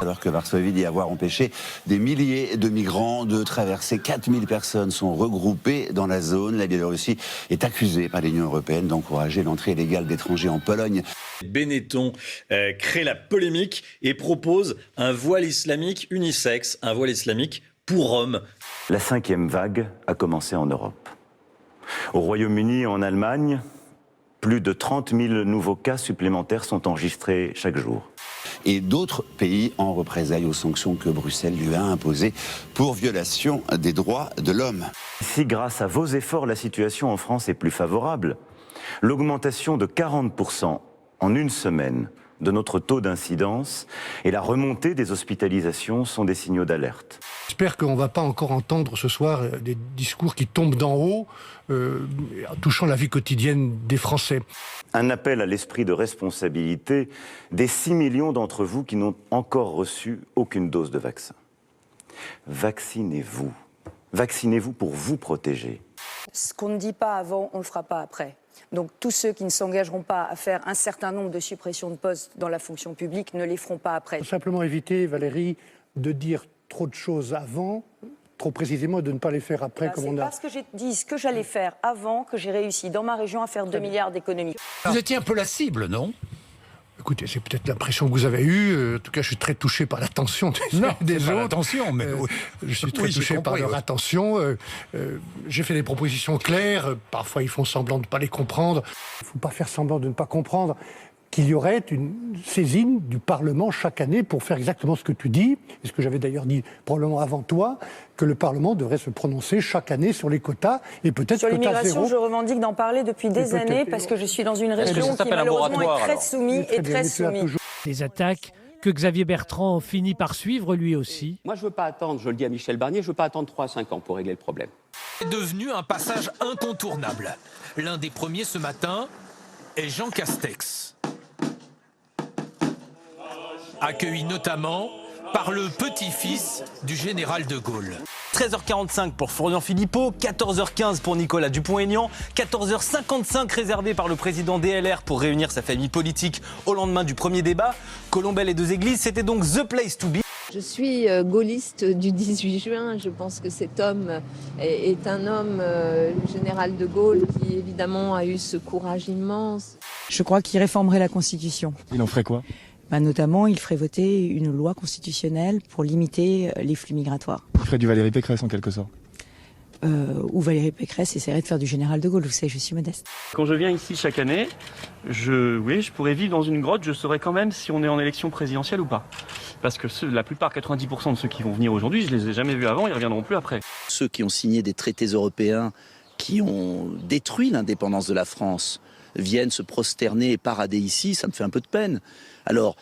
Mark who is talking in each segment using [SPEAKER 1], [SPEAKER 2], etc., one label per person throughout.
[SPEAKER 1] Alors que Varsovie dit avoir empêché des milliers de migrants de traverser, 4000 personnes sont regroupées dans la zone. La Biélorussie est accusée par l'Union européenne d'encourager l'entrée illégale d'étrangers en Pologne.
[SPEAKER 2] Benetton crée la polémique et propose un voile islamique unisexe, un voile islamique pour hommes.
[SPEAKER 3] La 5e vague a commencé en Europe. Au Royaume-Uni et en Allemagne, plus de 30 000 nouveaux cas supplémentaires sont enregistrés chaque jour.
[SPEAKER 1] Et d'autres pays en représailles aux sanctions que Bruxelles lui a imposées pour violation des droits de l'homme.
[SPEAKER 3] Si grâce à vos efforts, la situation en France est plus favorable, l'augmentation de 40% en une semaine de notre taux d'incidence et la remontée des hospitalisations sont des signaux d'alerte.
[SPEAKER 4] J'espère qu'on ne va pas encore entendre ce soir des discours qui tombent d'en haut, touchant la vie quotidienne des Français.
[SPEAKER 3] Un appel à l'esprit de responsabilité des 6 millions d'entre vous qui n'ont encore reçu aucune dose de vaccin. Vaccinez-vous. Vaccinez-vous pour vous protéger.
[SPEAKER 5] Ce qu'on ne dit pas avant, on ne le fera pas après. Donc tous ceux qui ne s'engageront pas à faire un certain nombre de suppressions de postes dans la fonction publique ne les feront pas après.
[SPEAKER 4] Il faut simplement éviter, Valérie, de dire trop de choses avant, trop précisément, et de ne pas les faire après.
[SPEAKER 5] C'est parce que j'ai dit ce que j'allais faire avant que j'ai réussi dans ma région à faire 2 milliards d'économies.
[SPEAKER 6] Vous étiez un peu la cible, non ?
[SPEAKER 4] Écoutez, c'est peut-être l'impression que vous avez eue. En tout cas, je suis très touché par l'attention des autres.
[SPEAKER 6] Attention, mais
[SPEAKER 4] je suis très touché par leur attention. J'ai fait des propositions claires. Parfois, ils font semblant de ne pas les comprendre. Il ne faut pas faire semblant de ne pas comprendre qu'il y aurait une saisine du Parlement chaque année pour faire exactement ce que tu dis, et ce que j'avais d'ailleurs dit probablement avant toi, que le Parlement devrait se prononcer chaque année sur les quotas, et peut-être
[SPEAKER 5] sur
[SPEAKER 4] quota
[SPEAKER 5] l'immigration,
[SPEAKER 4] zéro.
[SPEAKER 5] Je revendique d'en parler depuis des années, parce que je suis dans une région qui malheureusement est très soumise et très soumise.
[SPEAKER 7] Des attaques que Xavier Bertrand finit par suivre lui aussi.
[SPEAKER 8] Moi, je ne veux pas attendre, je le dis à Michel Barnier, je ne veux pas attendre 3 à 5 ans pour régler le problème.
[SPEAKER 9] C'est devenu un passage incontournable. L'un des premiers ce matin est Jean Castex. Accueilli notamment par le petit-fils du général de Gaulle.
[SPEAKER 10] 13h45 pour Florian Philippot, 14h15 pour Nicolas Dupont-Aignan, 14h55 réservé par le président DLR pour réunir sa famille politique au lendemain du premier débat. Colombelles et Deux Églises, c'était donc the place to be.
[SPEAKER 11] Je suis gaulliste du 18 juin. Je pense que cet homme est un homme, le général de Gaulle, qui évidemment a eu ce courage immense.
[SPEAKER 12] Je crois qu'il réformerait la Constitution.
[SPEAKER 13] Il en ferait quoi ?
[SPEAKER 12] Notamment, il ferait voter une loi constitutionnelle pour limiter les flux migratoires.
[SPEAKER 13] Il ferait du Valérie Pécresse en quelque sorte.
[SPEAKER 12] Ou Valérie Pécresse essaierait de faire du général de Gaulle. Vous savez, je suis modeste.
[SPEAKER 14] Quand je viens ici chaque année, je pourrais vivre dans une grotte, je saurais quand même si on est en élection présidentielle ou pas. Parce que la plupart, 90% de ceux qui vont venir aujourd'hui, je les ai jamais vus avant, ils reviendront plus après.
[SPEAKER 15] Ceux qui ont signé des traités européens qui ont détruit l'indépendance de la France viennent se prosterner et parader ici, ça me fait un peu de peine. Alors,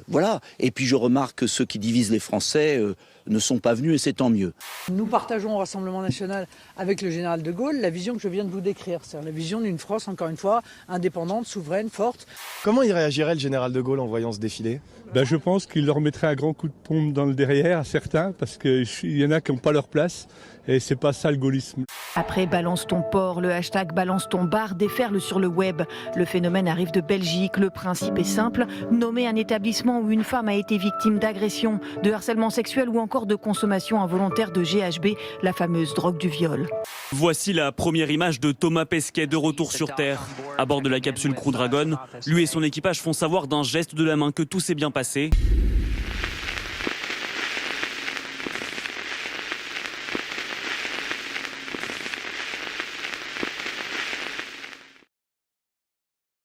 [SPEAKER 15] voilà. Et puis je remarque que ceux qui divisent les Français ne sont pas venus et c'est tant mieux.
[SPEAKER 16] Nous partageons au Rassemblement national avec le général de Gaulle la vision que je viens de vous décrire. C'est-à-dire la vision d'une France, encore une fois, indépendante, souveraine, forte.
[SPEAKER 13] Comment il réagirait le général de Gaulle en voyant ce défilé ?
[SPEAKER 17] Je pense qu'il leur mettrait un grand coup de pompe dans le derrière à certains, parce qu'il y en a qui n'ont pas leur place. Et c'est pas ça le gaullisme.
[SPEAKER 18] Après Balance ton port, le hashtag Balance ton bar déferle sur le web. Le phénomène arrive de Belgique. Le principe est simple, nommer un établissement où une femme a été victime d'agression, de harcèlement sexuel ou encore de consommation involontaire de GHB, la fameuse drogue du viol.
[SPEAKER 19] Voici la première image de Thomas Pesquet de retour sur Terre. À bord de la capsule Crew Dragon, lui et son équipage font savoir d'un geste de la main que tout s'est bien passé.